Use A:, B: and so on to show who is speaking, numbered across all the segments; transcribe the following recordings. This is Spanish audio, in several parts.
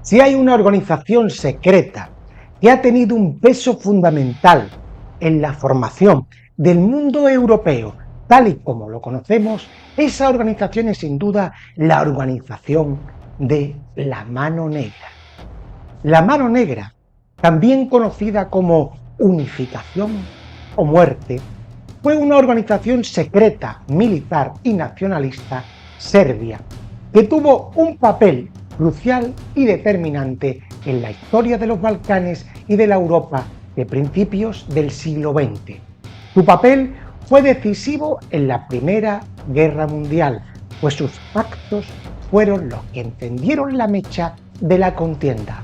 A: Si hay una organización secreta que ha tenido un peso fundamental en la formación del mundo europeo tal y como lo conocemos, esa organización es sin duda la organización de la Mano Negra. La Mano Negra, también conocida como Unificación o Muerte, fue una organización secreta, militar y nacionalista serbia que tuvo un papel crucial y determinante en la historia de los Balcanes y de la Europa de principios del siglo XX. Su papel fue decisivo en la Primera Guerra Mundial, pues sus actos fueron los que encendieron la mecha de la contienda.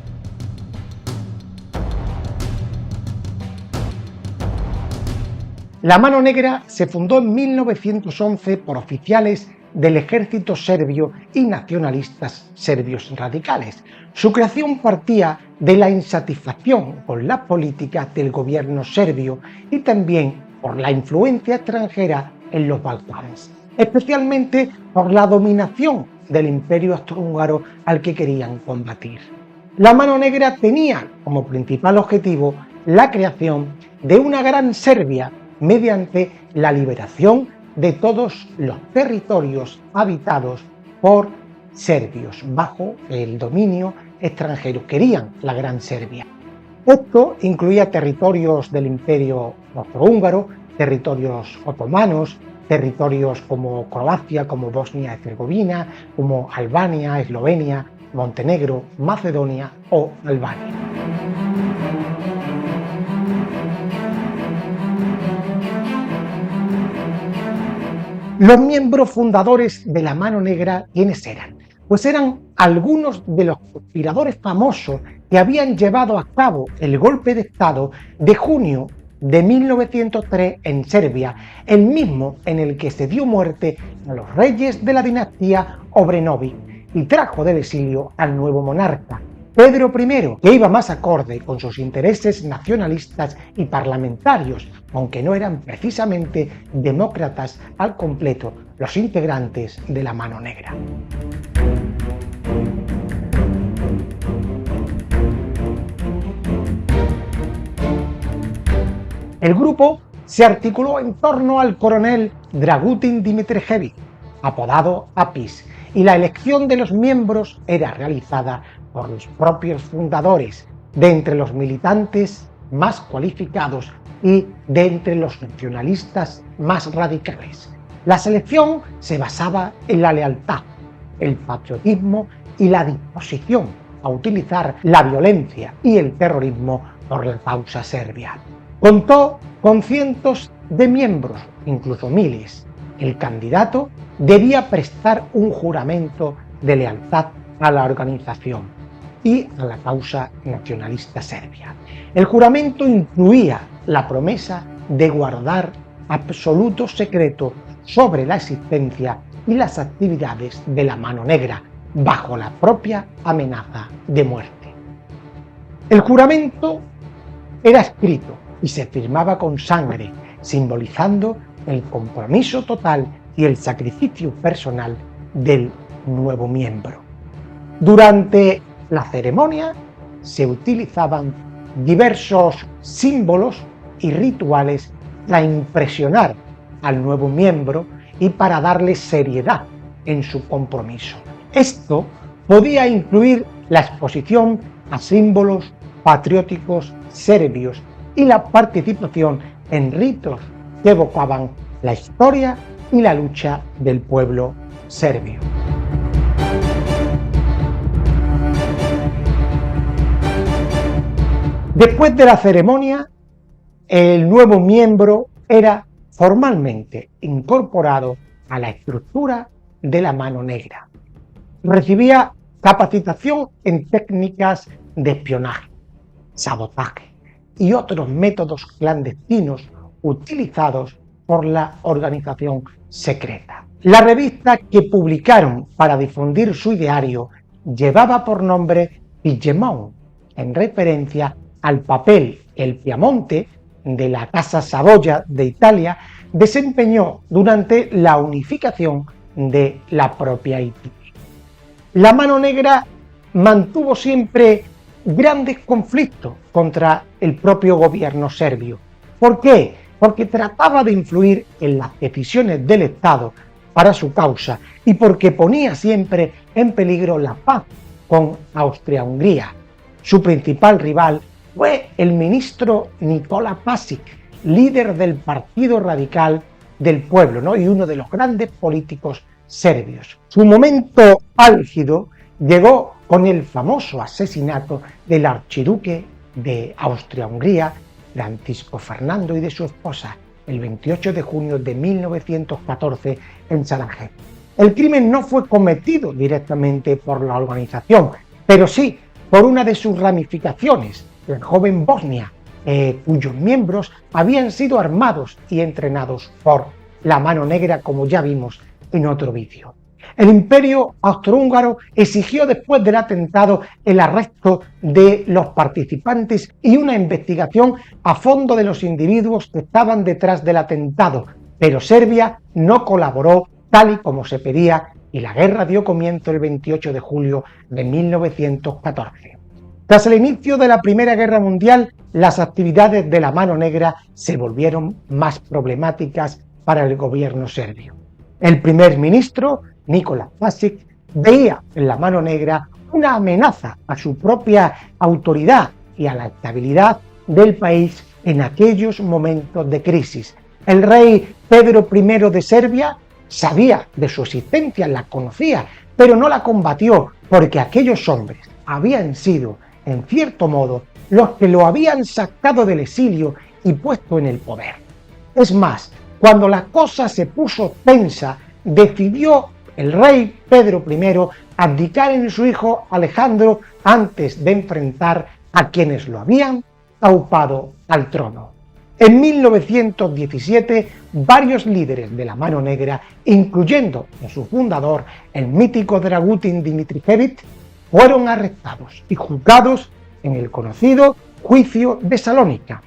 A: La Mano Negra se fundó en 1911 por oficiales del ejército serbio y nacionalistas serbios radicales. Su creación partía de la insatisfacción con la política del gobierno serbio y también por la influencia extranjera en los Balcanes, especialmente por la dominación del Imperio Austrohúngaro al que querían combatir. La Mano Negra tenía como principal objetivo la creación de una gran Serbia mediante la liberación de todos los territorios habitados por serbios bajo el dominio extranjero. Querían la Gran Serbia. Esto incluía territorios del Imperio Austrohúngaro, territorios otomanos, territorios como Croacia, como Bosnia-Herzegovina, como Albania, Eslovenia, Montenegro, Macedonia o Albania. Los miembros fundadores de la Mano Negra, ¿quiénes eran? Pues eran algunos de los conspiradores famosos que habían llevado a cabo el golpe de Estado de junio de 1903 en Serbia, el mismo en el que se dio muerte a los reyes de la dinastía Obrenović y trajo del exilio al nuevo monarca, Pedro I, que iba más acorde con sus intereses nacionalistas y parlamentarios, aunque no eran precisamente demócratas al completo los integrantes de la Mano Negra. El grupo se articuló en torno al coronel Dragutin Dimitrijević, apodado Apis, y la elección de los miembros era realizada por los propios fundadores, de entre los militantes más cualificados y de entre los nacionalistas más radicales. La selección se basaba en la lealtad, el patriotismo y la disposición a utilizar la violencia y el terrorismo por la causa serbia. Contó con cientos de miembros, incluso miles. El candidato debía prestar un juramento de lealtad a la organización y a la causa nacionalista serbia. El juramento incluía la promesa de guardar absoluto secreto sobre la existencia y las actividades de la Mano Negra, bajo la propia amenaza de muerte. El juramento era escrito y se firmaba con sangre, simbolizando el compromiso total y el sacrificio personal del nuevo miembro. Durante la ceremonia se utilizaban diversos símbolos y rituales para impresionar al nuevo miembro y para darle seriedad en su compromiso. Esto podía incluir la exposición a símbolos patrióticos serbios y la participación en ritos que evocaban la historia y la lucha del pueblo serbio. Después de la ceremonia, el nuevo miembro era formalmente incorporado a la estructura de la Mano Negra. Recibía capacitación en técnicas de espionaje, sabotaje y otros métodos clandestinos utilizados por la organización secreta. La revista que publicaron para difundir su ideario llevaba por nombre Pigemon, en referencia al papel que el Piamonte de la Casa Saboya de Italia desempeñó durante la unificación de la propia Italia. La Mano Negra mantuvo siempre grandes conflictos contra el propio gobierno serbio. ¿Por qué? Porque trataba de influir en las decisiones del Estado para su causa y porque ponía siempre en peligro la paz con Austria-Hungría. Su principal rival fue el ministro Nikola Pasic, líder del Partido Radical del Pueblo, ¿no? Y uno de los grandes políticos serbios. Su momento álgido llegó con el famoso asesinato del archiduque de Austria-Hungría, Francisco Fernando, y de su esposa, el 28 de junio de 1914 en Sarajevo. El crimen no fue cometido directamente por la organización, pero sí por una de sus ramificaciones, la joven Bosnia, cuyos miembros habían sido armados y entrenados por la Mano Negra, como ya vimos en otro vídeo. El Imperio Austrohúngaro exigió después del atentado el arresto de los participantes y una investigación a fondo de los individuos que estaban detrás del atentado, pero Serbia no colaboró tal y como se pedía y la guerra dio comienzo el 28 de julio de 1914. Tras el inicio de la Primera Guerra Mundial, las actividades de la Mano Negra se volvieron más problemáticas para el gobierno serbio. El primer ministro, Nikola Pasic, veía en la Mano Negra una amenaza a su propia autoridad y a la estabilidad del país en aquellos momentos de crisis. El rey Pedro I de Serbia sabía de su existencia, la conocía, pero no la combatió porque aquellos hombres habían sido, en cierto modo, los que lo habían sacado del exilio y puesto en el poder. Es más, cuando la cosa se puso tensa, decidió el rey Pedro I abdicar en su hijo Alejandro antes de enfrentar a quienes lo habían aupado al trono. En 1917, varios líderes de la Mano Negra, incluyendo a su fundador, el mítico Dragutin Dimitrijević, fueron arrestados y juzgados en el conocido Juicio de Salónica.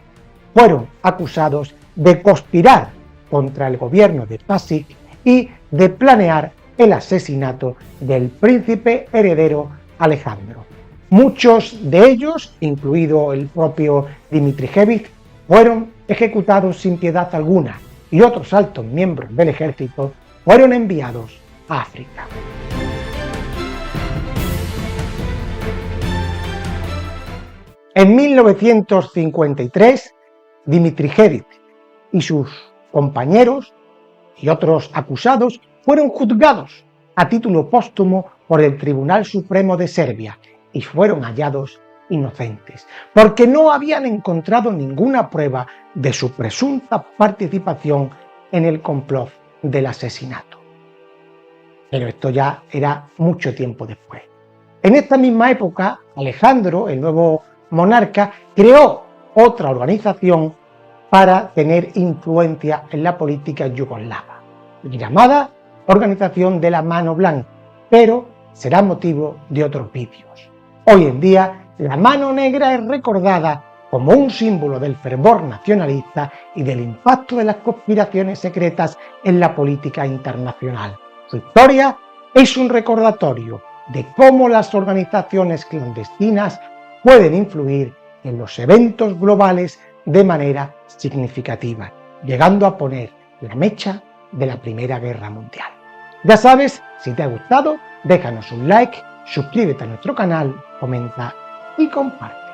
A: Fueron acusados de conspirar contra el gobierno de Pasic y de planear el asesinato del príncipe heredero Alejandro. Muchos de ellos, incluido el propio Dimitrijević, fueron ejecutados sin piedad alguna y otros altos miembros del ejército fueron enviados a África. En 1953, Dimitrijević y sus compañeros y otros acusados fueron juzgados a título póstumo por el Tribunal Supremo de Serbia y fueron hallados inocentes, porque no habían encontrado ninguna prueba de su presunta participación en el complot del asesinato. Pero esto ya era mucho tiempo después. En esta misma época, Alejandro, el nuevo monarca, creó otra organización para tener influencia en la política yugoslava, llamada Organización de la Mano Blanca, pero será motivo de otros vídeos. Hoy en día, la Mano Negra es recordada como un símbolo del fervor nacionalista y del impacto de las conspiraciones secretas en la política internacional. Su historia es un recordatorio de cómo las organizaciones clandestinas pueden influir en los eventos globales de manera significativa, llegando a poner la mecha de la Primera Guerra Mundial. Ya sabes, si te ha gustado, déjanos un like, suscríbete a nuestro canal, comenta y comparte.